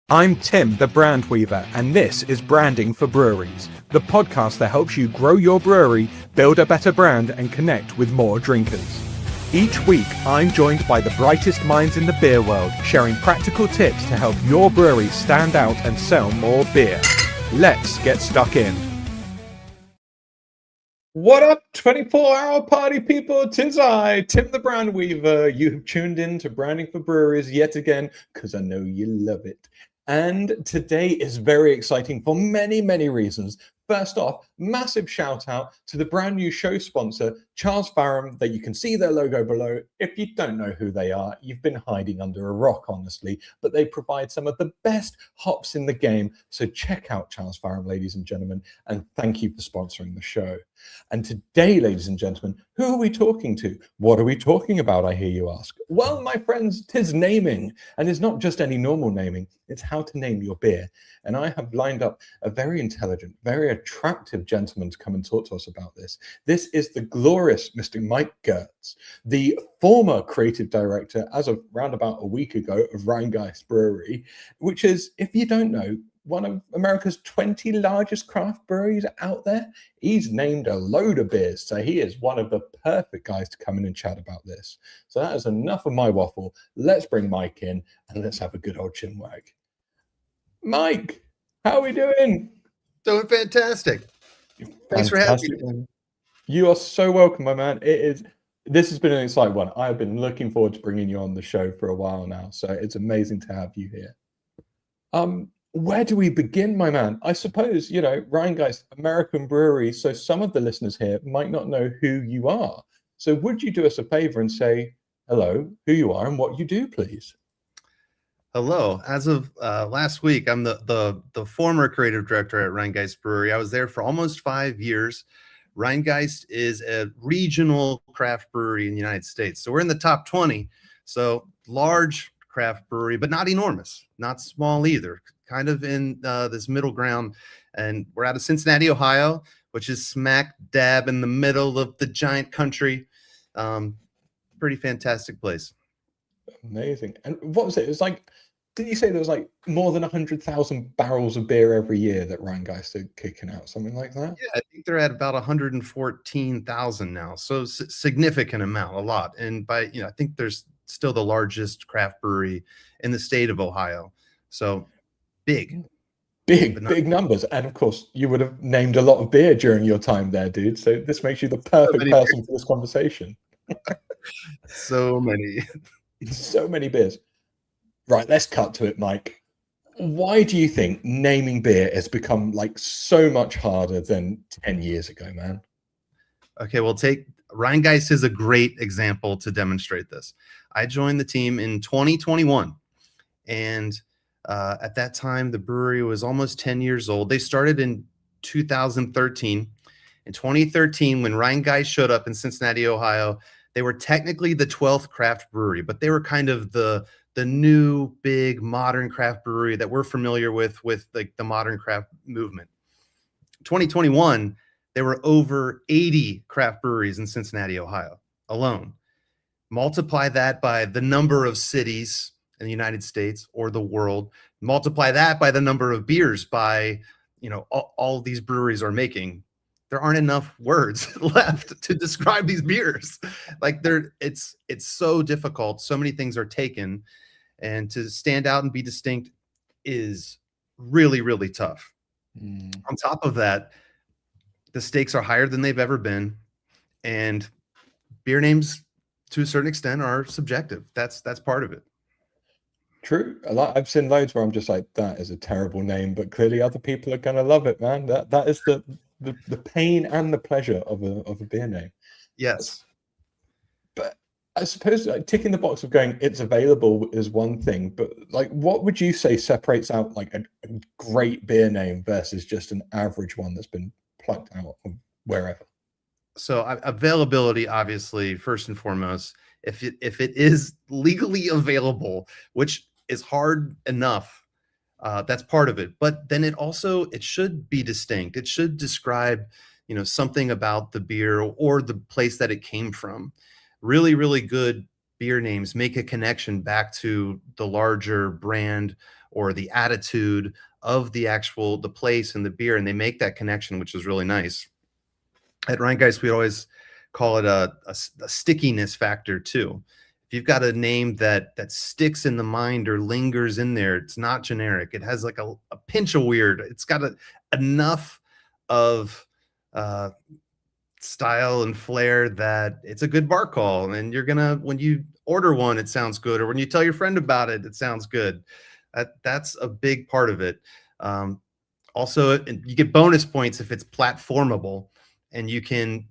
I'm Tim, the Brand Weaver, and this is Branding for Breweries, the podcast that helps you grow your brewery, build a better brand, and connect with more drinkers. Each week, I'm joined by the brightest minds in the beer world, sharing practical tips to help your brewery stand out and sell more beer. Let's get stuck in. What up, 24-hour party people? 'Tis I, Tim the Brand Weaver. You have tuned in to Branding for Breweries yet again, because I know you love it. And today is very exciting for many, many reasons. First off, massive shout out to the brand new show sponsor, Charles Faram, that you can see their logo below. If you don't know who they are, you've been hiding under a rock, honestly, but they provide some of the best hops in the game. So check out Charles Faram, ladies and gentlemen, and thank you for sponsoring the show. And today, ladies and gentlemen, who are we talking to? What are we talking about, I hear you ask? Well, my friends, 'tis naming, and it's not just any normal naming, it's how to name your beer. And I have lined up a very intelligent, very attractive gentleman to come and talk to us about this. This is the glorious Mr. Mike Gertz, the former creative director, as of around about a week ago, of Rheingeist Brewery, which is, if you don't know, one of America's 20 largest craft breweries out there. He's named a load of beers, so he is one of the perfect guys to come in and chat about this. So that is enough of my waffle. Let's bring Mike in and let's have a good old chin wag. Mike, how are we doing? Doing fantastic. Thanks for having me. You are so welcome, my man. This has been an exciting one. I have been looking forward to bringing you on the show for a while now, so it's amazing to have you here. Where do we begin, my man? I suppose, Rheingeist, American brewery, so some of the listeners here might not know who you are. So would you do us a favor and say hello, who you are and what you do, please? Hello. As of last week, I'm the former creative director at Rheingeist Brewery. I was there for almost 5 years. Rheingeist is a regional craft brewery in the United States. So we're in the top 20. So large craft brewery, but not enormous, not small either. Kind of in this middle ground. And we're out of Cincinnati, Ohio, which is smack dab in the middle of the giant country. Pretty fantastic place. Amazing. And what was it? It was like, did you say there was like more than 100,000 barrels of beer every year that Rheingeist are kicking out, something like that? Yeah, I think they're at about 114,000 now. So significant amount, a lot. And I think there's still the largest craft brewery in the state of Ohio. So big numbers. And of course, you would have named a lot of beer during your time there, dude. So this makes you the perfect person for this conversation. So many beers. Right, let's cut to it, Mike. Why do you think naming beer has become like so much harder than 10 years ago, man? Okay, well, Rheingeist is a great example to demonstrate this. I joined the team in 2021, and at that time, the brewery was almost 10 years old. They started in 2013. In 2013, when Rheingeist showed up in Cincinnati, Ohio, they were technically the 12th craft brewery, but they were kind of the new big modern craft brewery that we're familiar with like the modern craft movement. 2021, there were over 80 craft breweries in Cincinnati, Ohio alone. Multiply that by the number of cities in the United States or the world, multiply that by the number of beers by, all these breweries are making. There aren't enough words left to describe these beers. Like it's so difficult. So many things are taken, and to stand out and be distinct is really, really tough. On top of that, the stakes are higher than they've ever been, and beer names to a certain extent are subjective. That's part of it. True. I've seen loads where I'm just like, that is a terrible name, but clearly other people are going to love it, man. That is the pain and the pleasure of a beer name. Yes. But I suppose ticking the box of going, it's available is one thing, but like, what would you say separates out like a great beer name versus just an average one that's been plucked out of wherever? So availability, obviously, first and foremost. If it is legally available, which is hard enough, that's part of it. But then it should be distinct. It should describe, something about the beer or the place that it came from. Really, really good beer names make a connection back to the larger brand or the attitude of the place and the beer, and they make that connection, which is really nice. At Rhinegeist, we always call it a stickiness factor too. If you've got a name that sticks in the mind or lingers in there, it's not generic. It has like a pinch of weird. It's got enough of style and flair that it's a good bar call. And you're gonna, when you order one, it sounds good, or when you tell your friend about it, it sounds good. That's a big part of it. Also, you get bonus points if it's platformable, and you can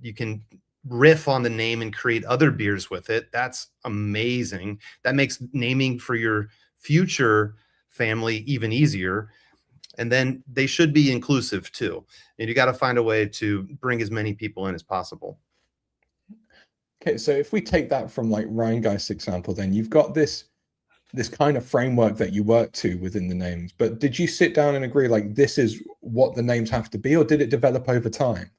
riff on the name and create other beers with it. That's amazing. That makes naming for your future family even easier. And then they should be inclusive too. And you got to find a way to bring as many people in as possible. Okay, so if we take that from like Rhinegeist example, then you've got this kind of framework that you work to within the names. But did you sit down and agree like this is what the names have to be, or did it develop over time?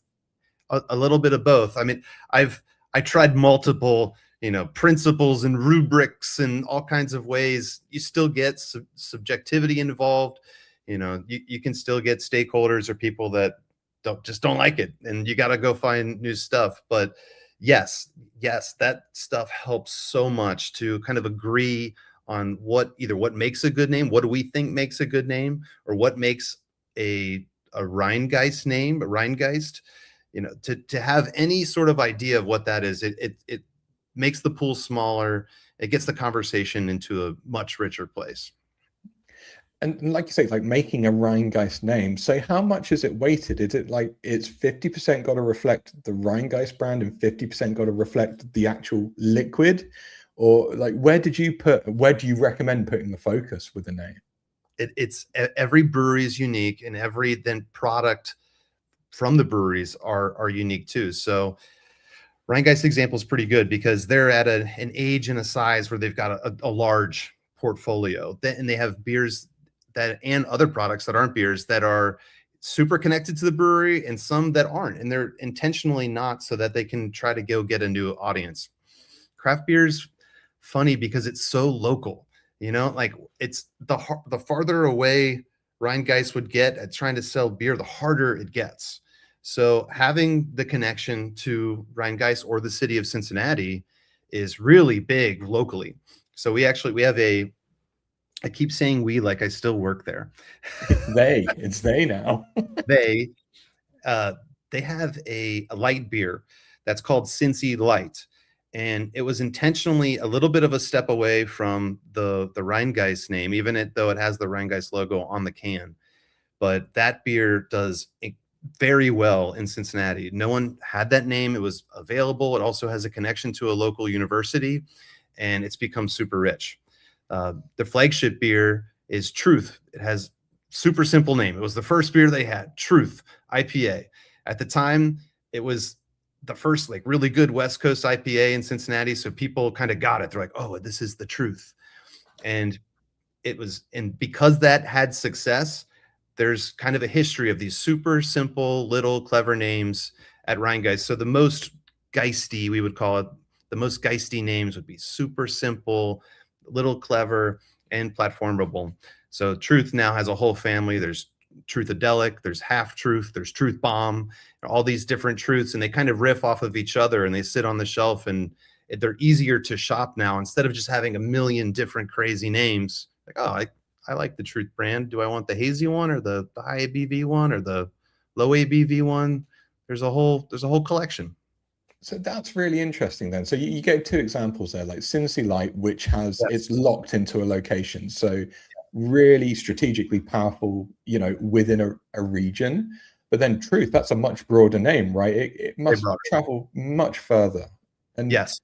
A little bit of both. I mean, I tried multiple, principles and rubrics and all kinds of ways. You still get subjectivity involved. You can still get stakeholders or people that don't like it, and you got to go find new stuff. But yes, that stuff helps so much to kind of agree on either what makes a good name, what do we think makes a good name, or what makes a Rhinegeist name, a Rhinegeist. To have any sort of idea of what that is, it makes the pool smaller. It gets the conversation into a much richer place. And like you say, like making a Rhinegeist name. So how much is it weighted? Is it like it's 50% got to reflect the Rhinegeist brand and 50% got to reflect the actual liquid? Or like, where do you recommend putting the focus with the name? It's every brewery is unique, and every then product from the breweries are unique too. So Rhinegeist example is pretty good because they're at an age and a size where they've got a large portfolio, and they have beers and other products that aren't beers that are super connected to the brewery, and some that aren't, and they're intentionally not, so that they can try to go get a new audience. Craft beer's funny because it's so local, like it's the farther away Rhinegeist would get at trying to sell beer, the harder it gets. So having the connection to Rhinegeist or the city of Cincinnati is really big locally. So we have I keep saying we like I still work there. It's they now. They have a light beer that's called Cincy Light. And it was intentionally a little bit of a step away from the Rhinegeist name, even though it has the Rhinegeist logo on the can. But that beer does very well in Cincinnati. No one had that name. It was available. It also has a connection to a local university, and it's become super rich. The flagship beer is Truth. It has super simple name. It was the first beer they had, Truth IPA. At the time, it was the first like really good West Coast IPA in Cincinnati. So people kind of got it. They're like, oh, this is the Truth. And because that had success, there's kind of a history of these super simple, little clever names at Rhinegeist. So the most geisty, we would call it, the most geisty names would be super simple, little clever, and platformable. So Truth now has a whole family. There's Truthadelic, there's Half Truth, there's Truth Bomb, all these different truths, and they kind of riff off of each other, and they sit on the shelf, and they're easier to shop now instead of just having a million different crazy names. Like, oh, I like the Truth brand. Do I want the hazy one or the high ABV one or the low ABV one? There's a whole collection. So that's really interesting then. So you gave two examples there, like Cincy Light, which has it's locked into a location. So really strategically powerful, within a region. But then Truth, that's a much broader name, right? It must travel much further. And yes,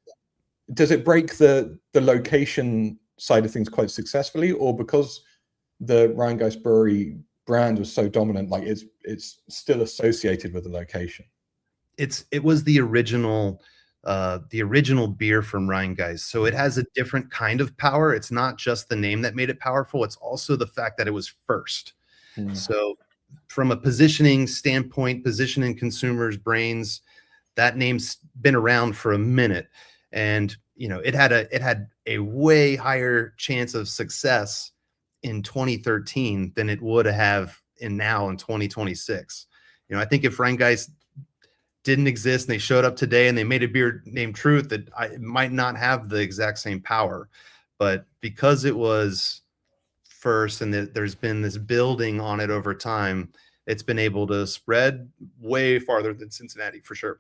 does it break the location side of things quite successfully, or because the Rhinegeist Brewery brand was so dominant, like it's still associated with the location? It was the original beer from Rhinegeist, so it has a different kind of power. It's not just the name that made it powerful, it's also the fact that it was first. So from a positioning standpoint, positioning consumers' brains, that name's been around for a minute, and it had a way higher chance of success in 2013 than it would have in 2026. I think if Rheingeist didn't exist and they showed up today and they made a beer named Truth, that it might not have the exact same power. But because it was first and there's been this building on it over time, it's been able to spread way farther than Cincinnati for sure.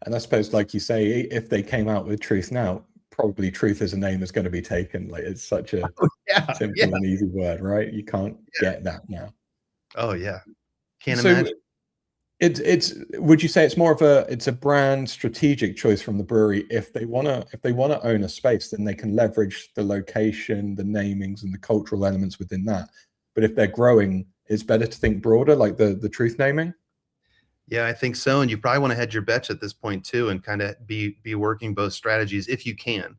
And I suppose, like you say, if they came out with Truth now, probably Truth as a name is going to be taken. Like, it's such a simple and easy word, right? You can't get that now. Oh yeah, can't imagine. It's would you say it's more of a brand strategic choice from the brewery? If they want to own a space, then they can leverage the location, the namings, and the cultural elements within that. But if they're growing, it's better to think broader, like the Truth naming. Yeah, I think so. And you probably want to hedge your bets at this point too, and kind of be working both strategies if you can.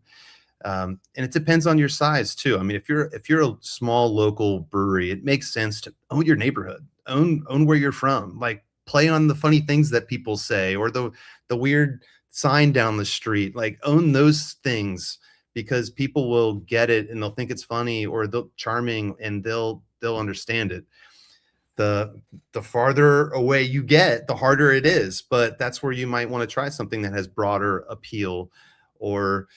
And it depends on your size too. I mean, if you're a small local brewery, it makes sense to own your neighborhood, own where you're from, like play on the funny things that people say or the weird sign down the street, like own those things, because people will get it and they'll think it's funny or they'll charming and they'll understand it. The farther away you get, the harder it is, but that's where you might want to try something that has broader appeal or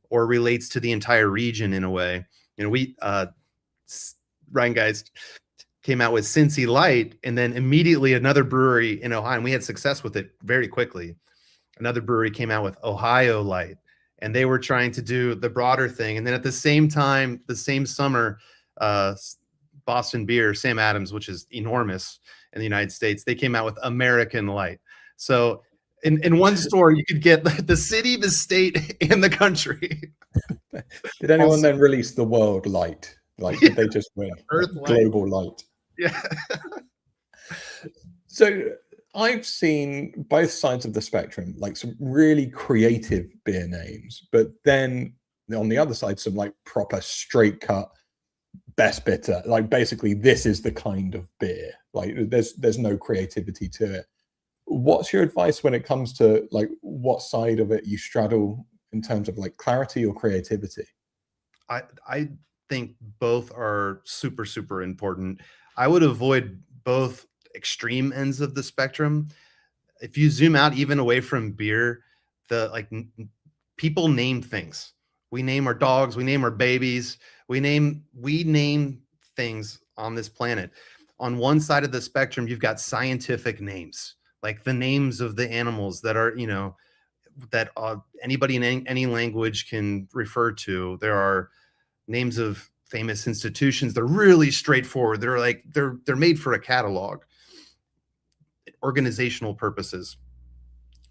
relates to the entire region in a way. We Rheingeist came out with Cincy Light, and then immediately another brewery in Ohio, and we had success with it very quickly. Another brewery came out with Ohio Light, and they were trying to do the broader thing. And then at the same time, the same summer, Boston Beer, Sam Adams, which is enormous in the United States, they came out with American Light. So in one store, you could get the city, the state, and the country. Did anyone then release the World Light? Like, did they just win Earth Global Light? Yeah. So I've seen both sides of the spectrum, like some really creative beer names, but then on the other side, some like proper straight cut best bitter. Like, basically, this is the kind of beer. Like, there's no creativity to it. What's your advice when it comes to like what side of it you straddle in terms of like clarity or creativity? I think both are super, super important. I would avoid both extreme ends of the spectrum. If you zoom out even away from beer, people name things. We name our dogs, we name our babies, we name things on this planet. On one side of the spectrum, you've got scientific names, like the names of the animals that are, that anybody in any language can refer to. There are names of famous institutions. They're really straightforward. They're made for a catalog, organizational purposes.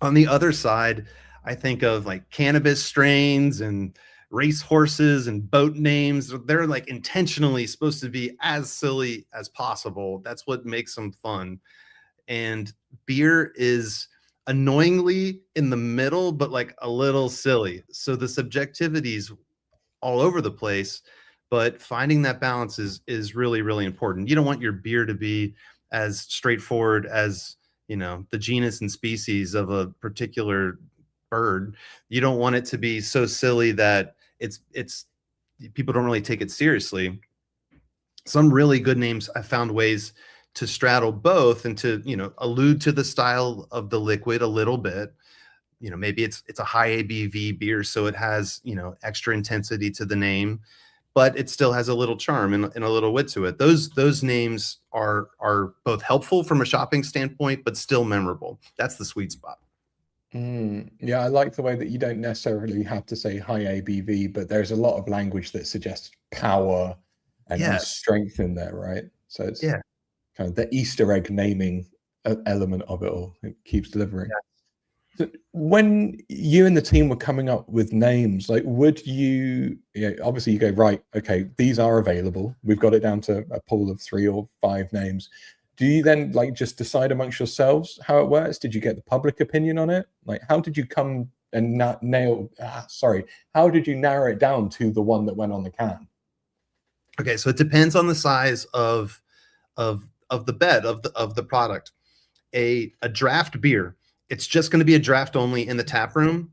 On the other side, I think of like cannabis strains and race horses and boat names. They're like intentionally supposed to be as silly as possible. That's what makes them fun. And beer is annoyingly in the middle, but like a little silly. So the subjectivity's all over the place, but finding that balance is really, really important. You don't want your beer to be as straightforward as, the genus and species of a particular bird. You don't want it to be so silly that it's people don't really take it seriously. Some really good names have found ways to straddle both and to, allude to the style of the liquid a little bit. Maybe it's a high ABV beer, so it has, extra intensity to the name, but it still has a little charm and a little wit to it. Those names are both helpful from a shopping standpoint, but still memorable. That's the sweet spot. Yeah, I like the way that you don't necessarily have to say high ABV, but there's a lot of language that suggests power and strength in there, right? So it's kind of the Easter egg naming element of it all. It keeps delivering. So when you and the team were coming up with names, like, would you, obviously you go, right, okay, these are available. We've got it down to a pool of 3 or 5 names. Do you then like just decide amongst yourselves how it works? Did you get the public opinion on it? Like, how did you come and how did you narrow it down to the one that went on the can? Okay, so it depends on the size of the bed of the product. A draft beer, it's just going to be a draft only in the tap room.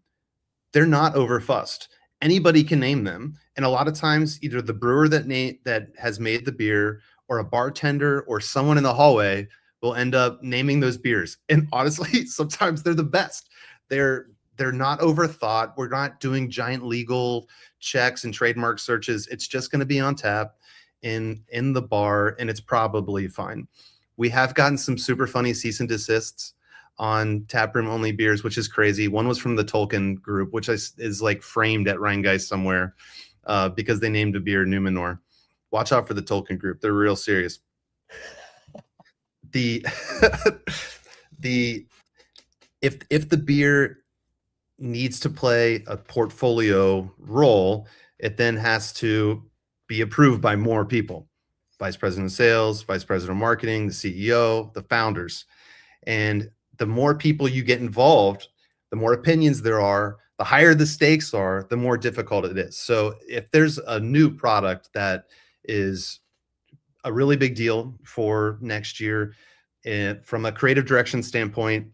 they're not overfussed. Anybody can name them. And a lot of times either the brewer that has made the beer or a bartender or someone in the hallway will end up naming those beers. And honestly, sometimes they're the best. They're not overthought. We're not doing giant legal checks and trademark searches. It's just going to be on tap in the bar, and it's probably fine. We have gotten some super funny cease and desists on taproom only beers, which is crazy. One was from the Tolkien group, which is like framed at Rhinegeist somewhere because they named a beer Numenor. Watch out for the Tolkien group. They're real serious. If the beer needs to play a portfolio role, it then has to be approved by more people. Vice president of sales, vice president of marketing, the CEO, the founders. And the more people you get involved, the more opinions there are, the higher the stakes are, the more difficult it is. So if there's a new product that is a really big deal for next year, from a creative direction standpoint,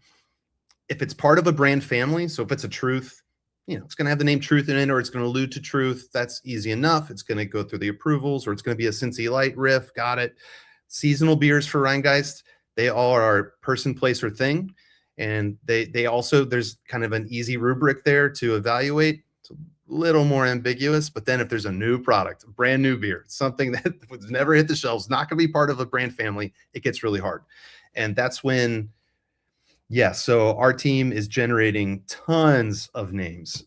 if it's part of a brand family, so if it's a Truth, it's going to have the name Truth in it, or it's going to allude to Truth. That's easy enough. It's going to go through the approvals, or it's going to be a Cincy Light riff. Got it. Seasonal beers for Rhinegeist, they all are person, place, or thing. And they also, there's kind of an easy rubric there to evaluate. It's a little more ambiguous, but then if there's a new product, a brand new beer, something that was never hit the shelves, not going to be part of a brand family, it gets really hard. And that's when, so our team is generating tons of names.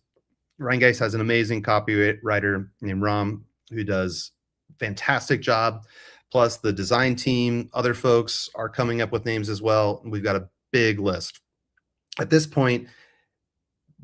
Rhinegeist has an amazing copywriter named Ram who does a fantastic job. Plus the design team, other folks are coming up with names as well. We've got a big list. At this point,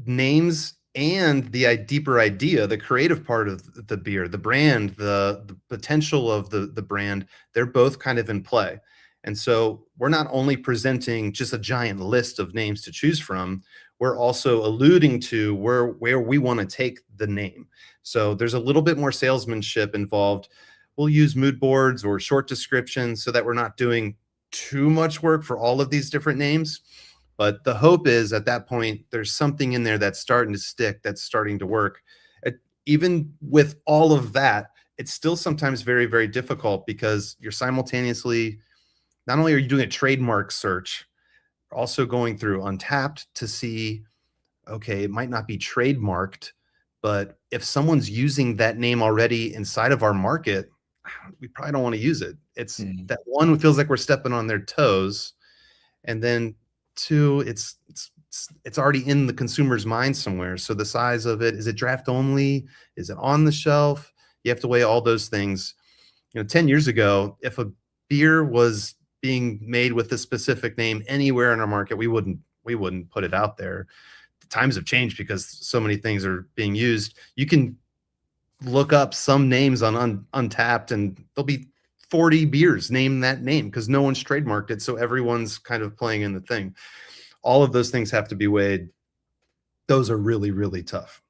names and the deeper idea, the creative part of the beer, the brand, the potential of the brand, they're both kind of in play. And so we're not only presenting just a giant list of names to choose from, we're also alluding to where we want to take the name. So there's a little bit more salesmanship involved. We'll use mood boards or short descriptions so that we're not doing too much work for all of these different names. But the hope is at that point, there's something in there that's starting to stick, that's starting to work. Even with all of that, it's still sometimes very, very difficult because you're simultaneously, not only are you doing a trademark search, also going through Untapped to see, okay, it might not be trademarked, but if someone's using that name already inside of our market, we probably don't want to use it. It's that one feels like we're stepping on their toes. And then two, it's already in the consumer's mind somewhere. So the size of it, is it draft only? Is it on the shelf? You have to weigh all those things. 10 years ago, if a beer was being made with a specific name anywhere in our market, we wouldn't put it out there. The times have changed because so many things are being used. You can look up some names on Untapped and there'll be 40 beers named that name because no one's trademarked it. So everyone's kind of playing in the thing. All of those things have to be weighed. Those are really, really tough.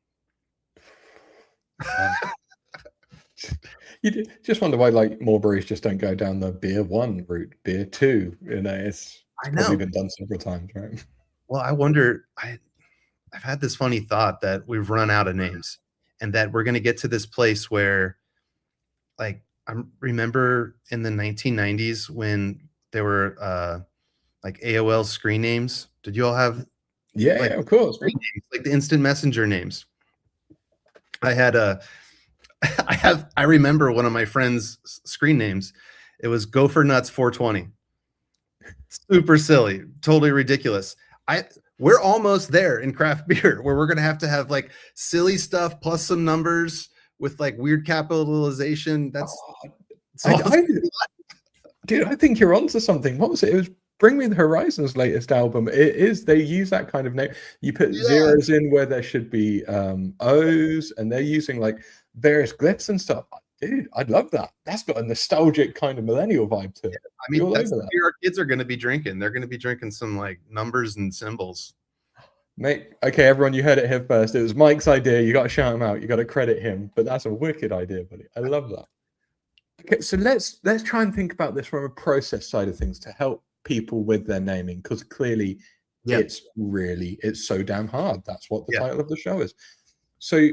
You just wonder why more breweries just don't go down the beer one route, beer two. It's probably been done several times, right? Well, I wonder, I've had this funny thought that we've run out of names and that we're going to get to this place where, I remember in the 1990s when there were AOL screen names. Did you all have? Yeah, of course. Screen names, like the instant messenger names. I remember one of my friends' screen names. It was Gopher Nuts 420. Super silly, totally ridiculous. We're almost there in craft beer where we're going to have silly stuff plus some numbers with weird capitalization. Dude, I think you're onto something. What was it? It was Bring Me the Horizon's latest album. They use that kind of name. You put zeros in where there should be O's, and they're using various glyphs and stuff. Dude, I'd love that. That's got a nostalgic kind of millennial vibe to it. I mean, that's what our kids are going to be drinking. They're going to be drinking some numbers and symbols. Mate, okay, everyone, you heard it here first. It was Mike's idea. You got to shout him out. You got to credit him. But that's a wicked idea, buddy. I love that. Okay, so let's try and think about this from a process side of things to help people with their naming, because clearly Yeah. It's so damn hard. That's what the Yeah. title of the show is. So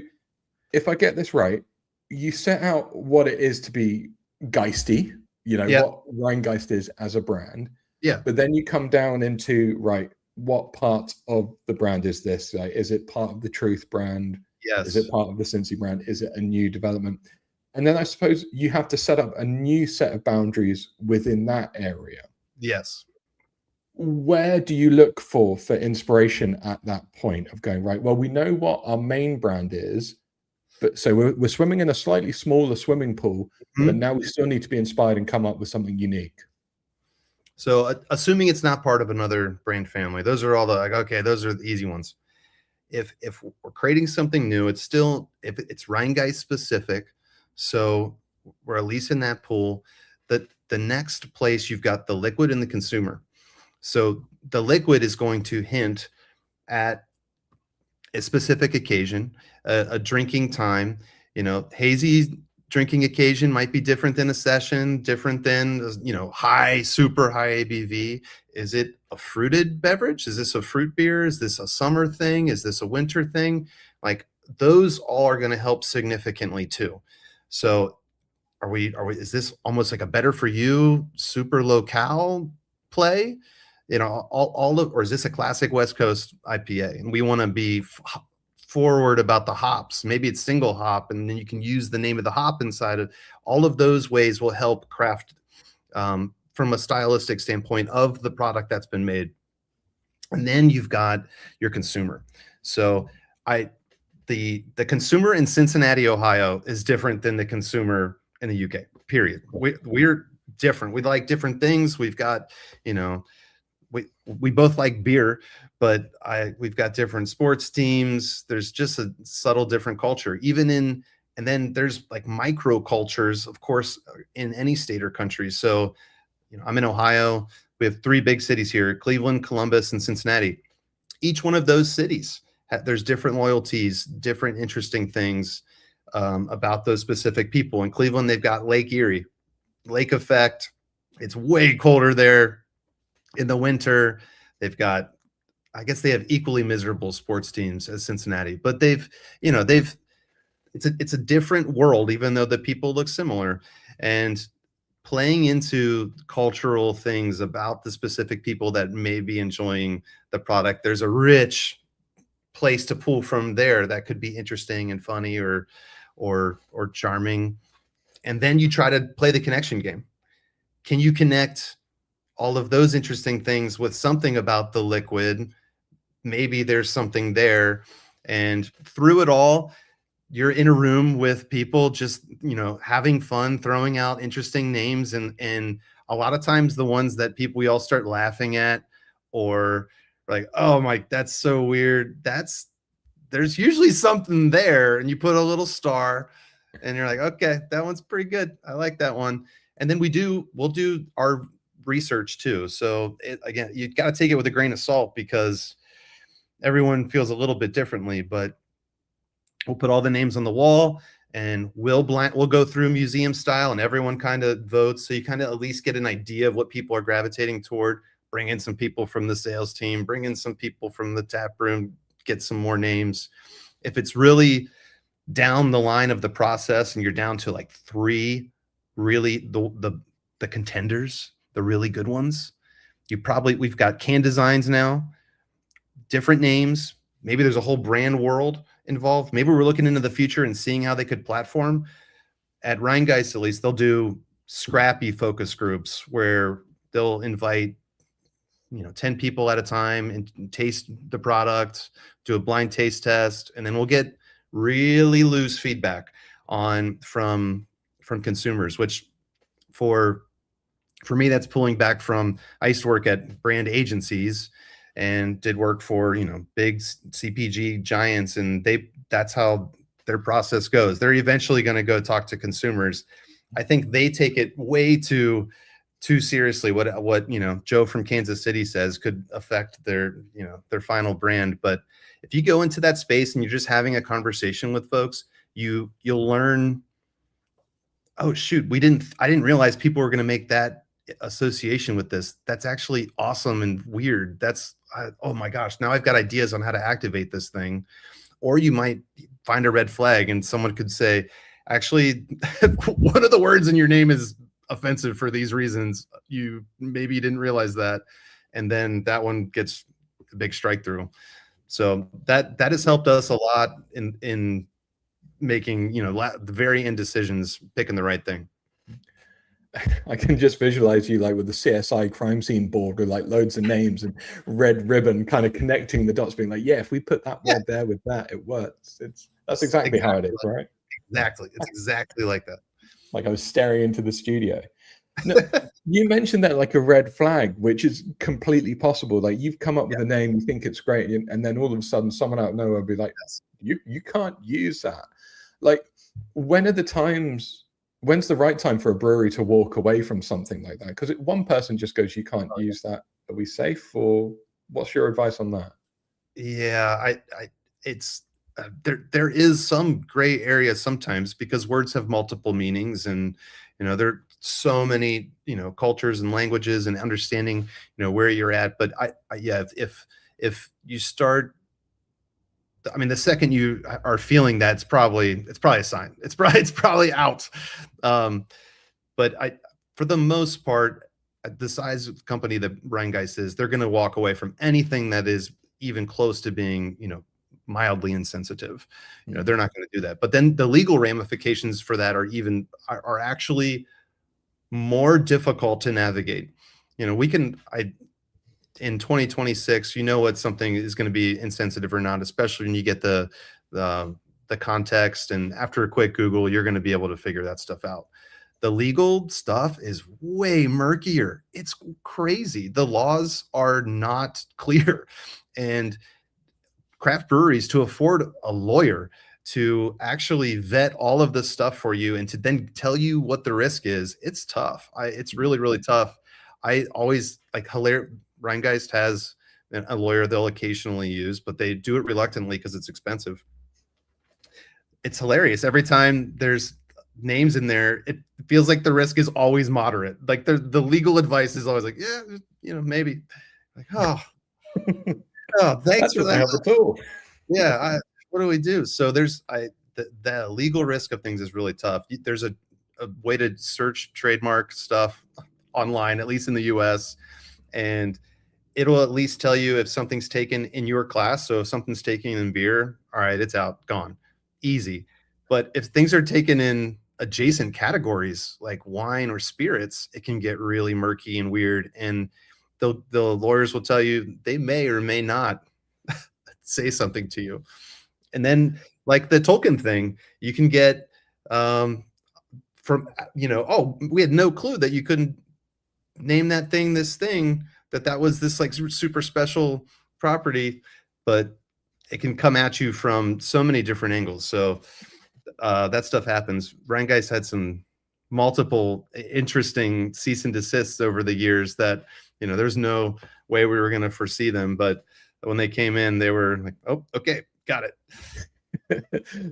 if I get this right, you set out what it is to be Geisty, Yeah. what Rheingeist is as a brand, Yeah. but then you come down into, right, what part of the brand is this? Like, is it part of the Truth brand? Yes. Is it part of the Cincy brand? Is it a new development? And then I suppose you have to set up a new set of boundaries within that area. Yes. Where do you look for inspiration at that point of going, right, well, we know what our main brand is, but so we're swimming in a slightly smaller swimming pool, but now we still need to be inspired and come up with something unique. So assuming it's not part of another brand family, those are all the, like, okay, those are the easy ones. If we're creating something new, it's still, if it's Rheingeist specific, so we're at least in that pool. The next place, you've got the liquid and the consumer. So the liquid is going to hint at a specific occasion, a drinking time. Hazy drinking occasion might be different than a session, different than, super high ABV. Is it a fruited beverage? Is this a fruit beer? Is this a summer thing? Is this a winter thing? Like, those all are going to help significantly too. So is this almost like a better for you super locale play? Or is this a classic West Coast IPA? And we want to be forward about the hops. Maybe it's single hop, and then you can use the name of the hop inside of all of those ways will help craft from a stylistic standpoint of the product that's been made. And then you've got your consumer. So the consumer in Cincinnati, Ohio is different than the consumer in the UK, period. We're different. We like different things. We've got, we both like beer, but we've got different sports teams. There's just a subtle different culture, and then there's like micro cultures, of course, in any state or country. So, I'm in Ohio. We have 3 big cities here: Cleveland, Columbus, and Cincinnati. Each one of those cities, there's different loyalties, different interesting things about those specific people. In Cleveland, they've got Lake Erie, lake effect. It's way colder there in the winter. They've got, I guess they have equally miserable sports teams as Cincinnati, but it's a different world, even though the people look similar. And playing into cultural things about the specific people that may be enjoying the product, there's a rich place to pull from there that could be interesting and funny or charming. And then you try to play the connection game. Can you connect all of those interesting things with something about the liquid? Maybe there's something there. And through it all, you're in a room with people just, having fun, throwing out interesting names. And a lot of times the ones that we all start laughing at, or like, oh my, that's so weird. There's usually something there. And you put a little star and you're like, okay, that one's pretty good. I like that one. And then we'll do our research too. So again, you got to take it with a grain of salt, because everyone feels a little bit differently, but we'll put all the names on the wall, and we'll go through museum style, and everyone kind of votes. So you kind of at least get an idea of what people are gravitating toward. Bring in some people from the sales team, bring in some people from the tap room, get some more names. If it's really down the line of the process and you're down to like 3 really the contenders, the really good ones, we've got can designs now, different names. Maybe there's a whole brand world involved. Maybe we're looking into the future and seeing how they could platform. At Rheingeist, at least, they'll do scrappy focus groups where they'll invite 10 people at a time and taste the product, do a blind taste test, and then we'll get really loose feedback from consumers, which for me, that's pulling back from, I used to work at brand agencies and did work for, big CPG giants, and that's how their process goes. They're eventually going to go talk to consumers. I think they take it way too seriously. What Joe from Kansas City says could affect their final brand. But if you go into that space and you're just having a conversation with folks, you'll learn, oh shoot, I didn't realize people were going to make that association with this. That's actually awesome and weird. oh my gosh, now I've got ideas on how to activate this thing. Or you might find a red flag and someone could say, actually, one of the words in your name is offensive for these reasons. Maybe you didn't realize that. And then that one gets a big strike through. So that has helped us a lot in making, the very end decisions, picking the right thing. I can just visualize you like with the CSI crime scene board with like loads of names and red ribbon kind of connecting the dots, being like, yeah, if we put that word there with that, it works. That's exactly how it is, right? Exactly. It's exactly like that. Like I was staring into the studio. No, you mentioned that like a red flag, which is completely possible. Like you've come up with a name, you think it's great, and then all of a sudden someone out of nowhere will be like, you can't use that. Like when's the right time for a brewery to walk away from something like that? Because one person just goes, you can't use that. Are we safe? Or what's your advice on that? Yeah, it's there is some gray area sometimes because words have multiple meanings, and there are so many cultures and languages and understanding where you're at. But yeah, if you start, I mean, the second you are feeling that, it's probably a sign. It's probably out. But for the most part, the size of the company that Rhinegeist is, they're going to walk away from anything that is even close to being, mildly insensitive. They're not going to do that. But then the legal ramifications for that are actually more difficult to navigate. In 2026, what something is going to be insensitive or not, especially when you get the context, and after a quick Google, you're going to be able to figure that stuff out. The legal stuff is way murkier. It's crazy. The laws are not clear, and craft breweries, to afford a lawyer to actually vet all of this stuff for you and to then tell you what the risk is, it's tough. It's really, really tough. I always like Rhinegeist has a lawyer they'll occasionally use, but they do it reluctantly because it's expensive. It's hilarious. Every time there's names in there, it feels like the risk is always moderate. Like the legal advice is always like, yeah, maybe. Like, oh, thanks for that. Yeah, what do we do? So there's the legal risk of things is really tough. There's a way to search trademark stuff online, at least in the US, and it'll at least tell you if something's taken in your class. So if something's taken in beer, all right, it's out, gone, easy. But if things are taken in adjacent categories like wine or spirits, it can get really murky and weird. And the lawyers will tell you they may or may not say something to you. And then like the Tolkien thing, you can get from, oh, we had no clue that you couldn't name that thing, that was this like super special property, but it can come at you from so many different angles. So that stuff happens. Rhinegeist had some multiple interesting cease and desists over the years that, there's no way we were going to foresee them. But when they came in, they were like, oh, okay, got it.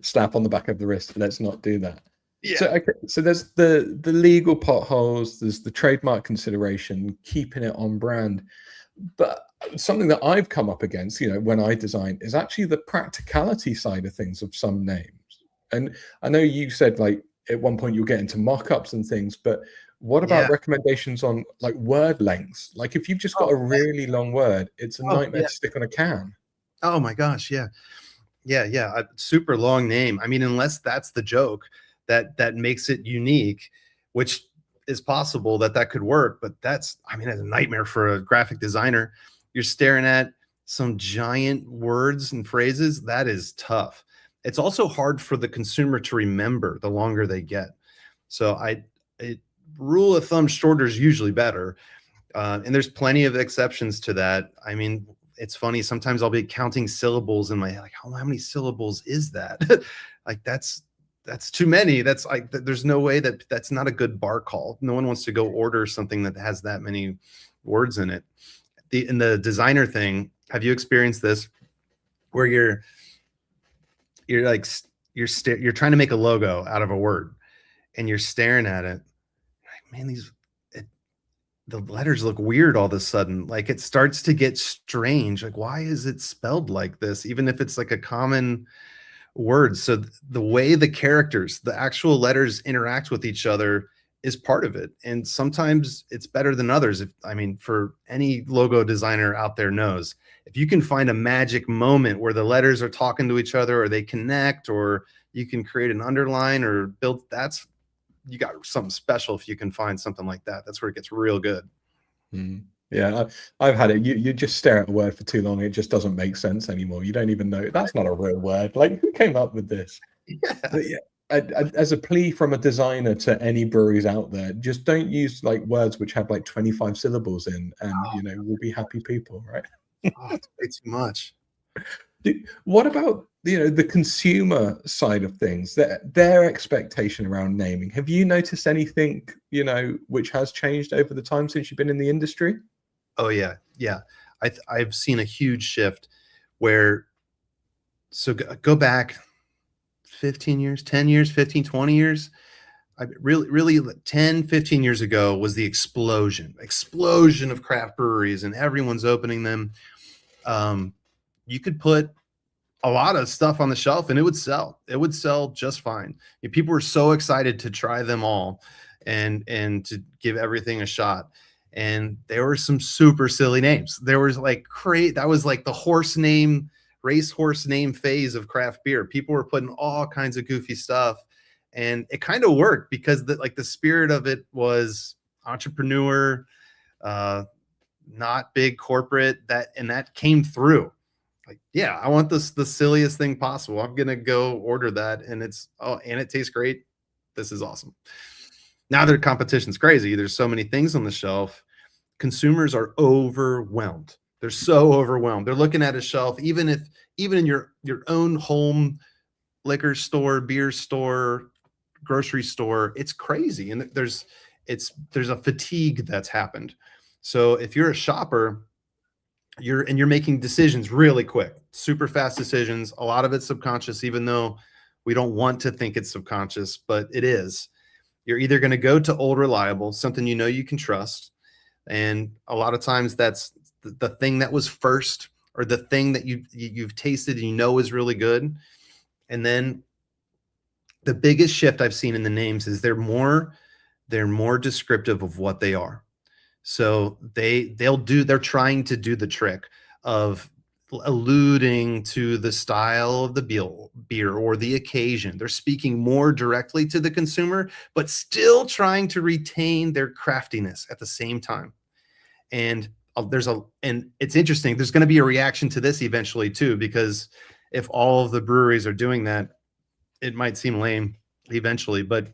Slap on the back of the wrist. Let's not do that. Yeah. So there's the legal potholes, there's the trademark consideration, keeping it on brand. But something that I've come up against, when I design, is actually the practicality side of things of some names. And I know you said like at one point you'll get into mock-ups and things, but what about recommendations on like word lengths? Like if you've just got a really long word, it's a nightmare to stick on a can. Oh my gosh, yeah. A super long name. I mean, unless that's the joke that makes it unique, which is possible that could work, but that's a nightmare for a graphic designer. You're staring at some giant words and phrases. That is tough. It's also hard for the consumer to remember the longer they get. So rule of thumb, shorter is usually better. And there's plenty of exceptions to that. I mean, it's funny. Sometimes I'll be counting syllables in my head, like, how many syllables is that? Like that's too many. That's like, there's no way that's not a good bar call. No one wants to go order something that has that many words in it. In the designer thing, have you experienced this where you're trying to make a logo out of a word and you're staring at it? Like, man, the letters look weird all of a sudden. Like it starts to get strange. Like, why is it spelled like this? Even if it's like a common word. So the way the characters, the actual letters interact with each other is part of it. And sometimes it's better than others. If I mean, for any logo designer out there knows, if you can find a magic moment where the letters are talking to each other or they connect, or you can create an underline or build, that's, you got something special if you can find something like that. That's where it gets real good. Yeah, I've had it. You just stare at a word for too long, it just doesn't make sense anymore. You don't even know that's not a real word. Like, who came up with this? Yeah. But yeah, as a plea from a designer to any breweries out there, just don't use like words which have like 25 syllables in, and we'll be happy people, right? Oh, it's way too much. What about the consumer side of things, their expectation around naming? Have you noticed anything which has changed over the time since you've been in the industry? Oh yeah, yeah. I've seen a huge shift where, so go back 15 years, 10 years, 15, 20 years. I really 10, 15 years ago was the explosion of craft breweries, and everyone's opening them. You could put a lot of stuff on the shelf and it would sell. It would sell just fine. People were so excited to try them all and to give everything a shot. And there were some super silly names. There was like that was like the racehorse name phase of craft beer. People were putting all kinds of goofy stuff, and it kind of worked because the spirit of it was entrepreneur, not big corporate, that came through. Like, yeah, I want this the silliest thing possible. I'm gonna go order that, and it tastes great. This is awesome. Now their competition's crazy. There's so many things on the shelf. Consumers are overwhelmed. They're so overwhelmed. They're looking at a shelf, even in your own home liquor store, beer store, grocery store, it's crazy. And there's a fatigue that's happened. So if you're a shopper, you're making decisions really quick, super fast decisions. A lot of it's subconscious, even though we don't want to think it's subconscious, but it is. You're either going to go to old reliable, something you can trust, and a lot of times that's the thing that was first, or the thing that you've tasted and is really good. And then the biggest shift I've seen in the names is they're more descriptive of what they are. So they're trying to do the trick of alluding to the style of the beer or the occasion. They're speaking more directly to the consumer, but still trying to retain their craftiness at the same time. And it's interesting. There's going to be a reaction to this eventually too, because if all of the breweries are doing that, it might seem lame eventually. But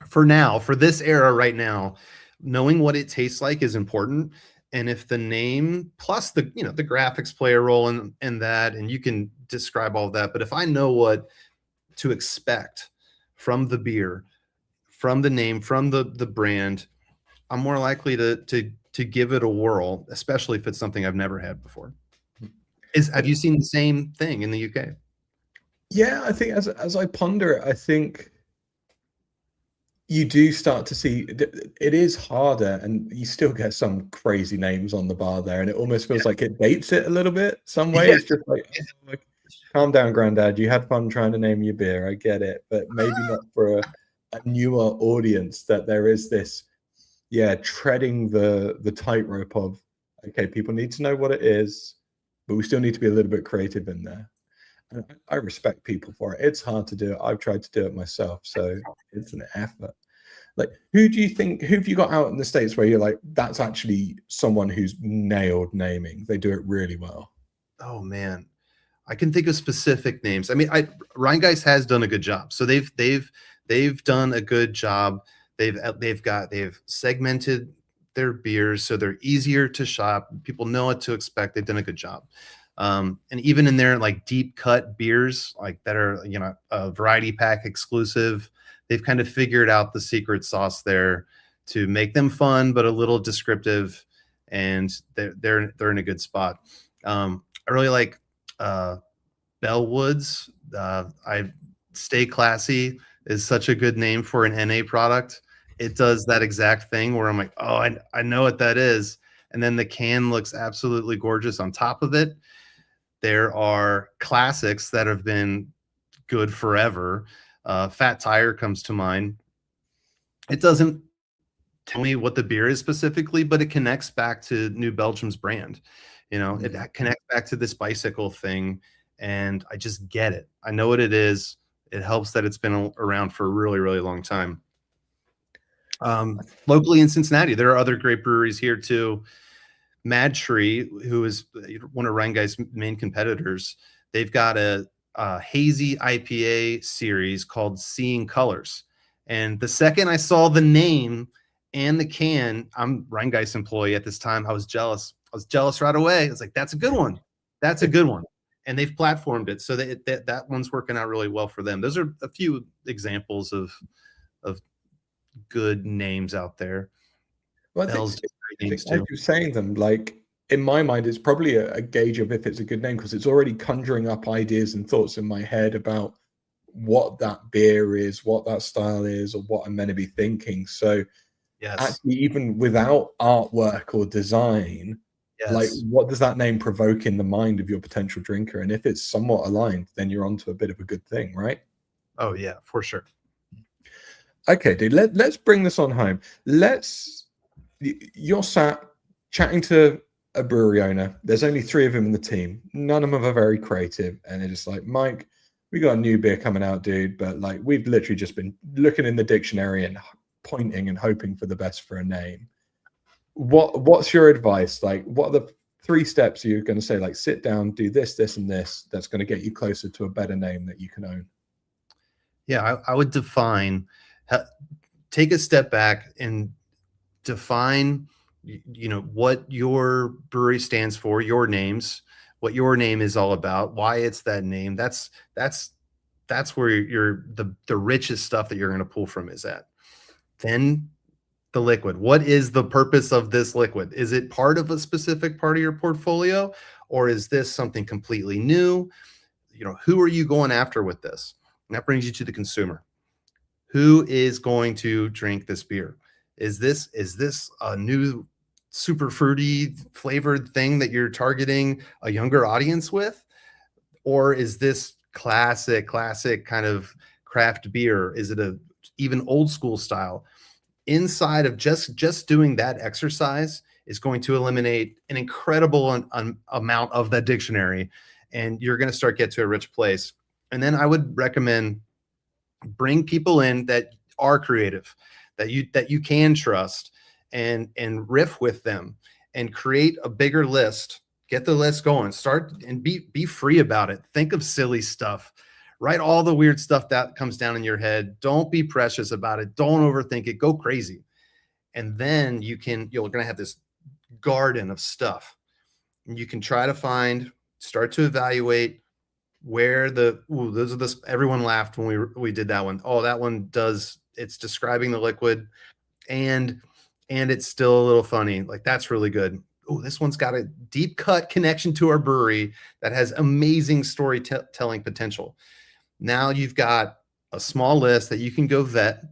for now, for this era right now, knowing what it tastes like is important. And if the name plus the graphics play a role in that, and you can describe all of that, but if I know what to expect from the beer, from the name, from the brand, I'm more likely to give it a whirl, especially if it's something I've never had before. Have you seen the same thing in the UK? Yeah, I think as I ponder it, I think you do start to see it is harder, and you still get some crazy names on the bar there, and it almost feels like it dates it a little bit some way. It's just like, calm down, granddad, you had fun trying to name your beer, I get it, but maybe not for a newer audience. That there is this treading the tightrope of, okay, people need to know what it is, but we still need to be a little bit creative in there. And I respect people for it. It's hard to do it. I've tried to do it myself, so it's an effort. Like, who have you got out in the States where you're like, that's actually someone who's nailed naming? They do it really well. Oh man, I can think of specific names. I mean, Rhinegeist has done a good job. So they've done a good job. They've segmented their beers so they're easier to shop. People know what to expect. They've done a good job. And even in their like deep cut beers, like that are a variety pack exclusive, they've kind of figured out the secret sauce there to make them fun but a little descriptive, and they're in a good spot. I really like Bellwoods. Stay Classy is such a good name for an NA product. it does that exact thing where I'm like, oh, I know what that is. And then the can looks absolutely gorgeous on top of it. There are classics that have been good forever. Fat Tire comes to mind. It doesn't tell me what the beer is specifically, but it connects back to New Belgium's brand. It connects back to this bicycle thing, and I just get it. I know what it is. It helps that it's been around for a really, really long time. Locally in Cincinnati, there are other great breweries here too. Mad Tree, who is one of Rheingei's main competitors, they've got a hazy IPA series called Seeing Colors. And the second I saw the name and the can, I'm Rheingei's employee at this time, I was jealous. I was jealous right away. I was like, that's a good one. That's a good one. And they've platformed it. So that one's working out really well for them. Those are a few examples of good names out there. Well, as you're saying them, like in my mind, it's probably a gauge of if it's a good name because it's already conjuring up ideas and thoughts in my head about what that beer is, what that style is, or what I'm meant to be thinking. So actually, even without artwork or design, like what does that name provoke in the mind of your potential drinker? And if it's somewhat aligned, then you're onto a bit of a good thing, right? Oh yeah, for sure. Okay, dude, let's bring this on home. You're sat chatting to a brewery owner. There's only 3 of them in the team. None of them are very creative. And they're just like, Mike, we got a new beer coming out, dude. But like, we've literally just been looking in the dictionary and pointing and hoping for the best for a name. What's your advice? Like, what are the 3 steps you're going to say? Like, sit down, do this, this, and this. That's going to get you closer to a better name that you can own. Yeah, I would take a step back and define, what your brewery stands for, your names, what your name is all about, why it's that name. That's where the richest stuff that you're going to pull from is at. Then the liquid. What is the purpose of this liquid? Is it part of a specific part of your portfolio, or is this something completely new? Who are you going after with this? And that brings you to the consumer. Who is going to drink this beer? Is this a new super fruity flavored thing that you're targeting a younger audience with? Or is this classic kind of craft beer? Is it a even old school style? Inside of just doing that exercise is going to eliminate an incredible amount of the dictionary, and you're going to start get to a rich place. And then I would recommend bring people in that are creative, that you can trust, and riff with them and create a bigger list. Get the list going. Start and be free about it. Think of silly stuff. Write all the weird stuff that comes down in your head. Don't be precious about it. Don't overthink it. Go crazy. And then you're going to have this garden of stuff. And you can try to start to evaluate where everyone laughed when we did that one. Oh, that one it's describing the liquid and it's still a little funny. Like, that's really good. Oh, this one's got a deep cut connection to our brewery that has amazing storytelling potential. Now you've got a small list that you can go vet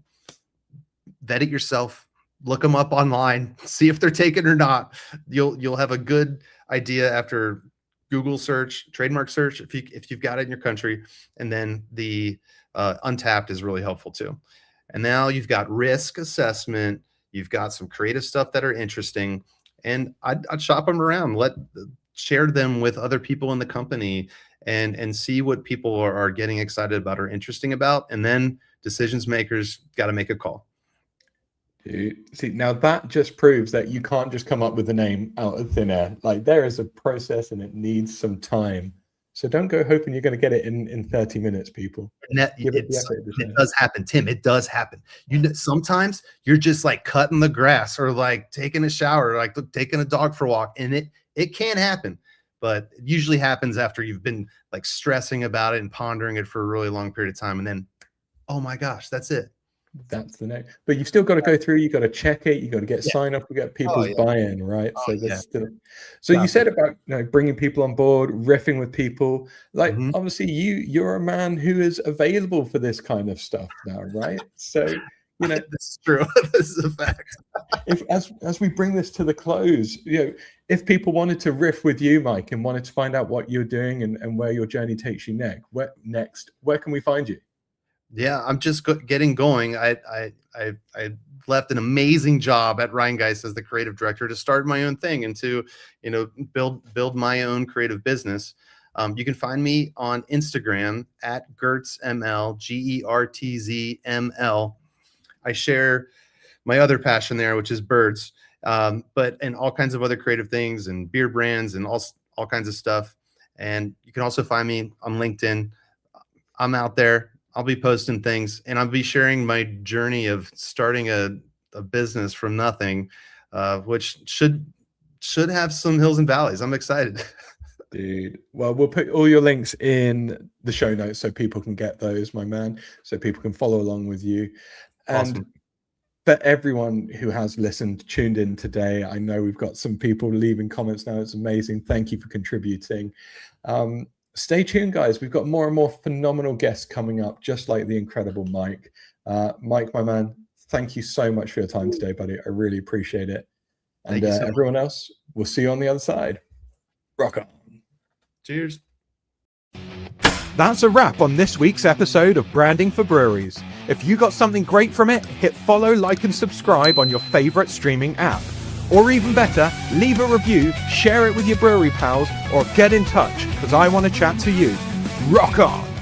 it yourself, look them up online, see if they're taken or not. You'll have a good idea after Google search, trademark search, if you've got it in your country. And then the Untapped is really helpful too. And now you've got risk assessment, you've got some creative stuff that are interesting, and I'd shop them around, share them with other people in the company, and see what people are getting excited about or interesting about. And then decisions makers got to make a call. Dude, see, now that just proves that you can't just come up with a name out of thin air. Like, there is a process and it needs some time. So don't go hoping you're going to get it in 30 minutes, people. It does happen, Tim. It does happen. Sometimes you're just like cutting the grass or like taking a shower or like taking a dog for a walk, and it can happen. But it usually happens after you've been like stressing about it and pondering it for a really long period of time. And then, oh my gosh, that's it. That's the name. But you've still got to go through, you got to check it, you got to get sign up, you get people's buy-in, right? So you said about bringing people on board, riffing with people. Like, obviously you're a man who is available for this kind of stuff now, right? So You know, This is true. This is a fact. if as we bring this to the close, if people wanted to riff with you, Mike, and wanted to find out what you're doing and where your journey takes you next, where can we find you? Yeah, I'm just getting going. I left an amazing job at Ryan Geist as the creative director to start my own thing and to, build my own creative business. You can find me on Instagram at GertzML, GERTZML. I share my other passion there, which is birds, but and all kinds of other creative things and beer brands and all kinds of stuff. And you can also find me on LinkedIn. I'm out there. I'll be posting things, and I'll be sharing my journey of starting a business from nothing, which should have some hills and valleys. I'm excited. Dude, well, we'll put all your links in the show notes so people can get those, my man, so people can follow along with you. And Awesome. for everyone who has tuned in today, I know we've got some people leaving comments now. It's amazing. Thank you for contributing. Stay tuned, guys. We've got more and more phenomenal guests coming up, just like the incredible Mike. Mike, my man, thank you so much for your time today, buddy. I really appreciate it. And Thank you so much. everyone else, we'll see you on the other side. Rock on. Cheers. That's a wrap on this week's episode of Branding for Breweries. If you got something great from it, hit follow, like, and subscribe on your favorite streaming app. Or even better, leave a review, share it with your brewery pals, or get in touch, because I want to chat to you. Rock on!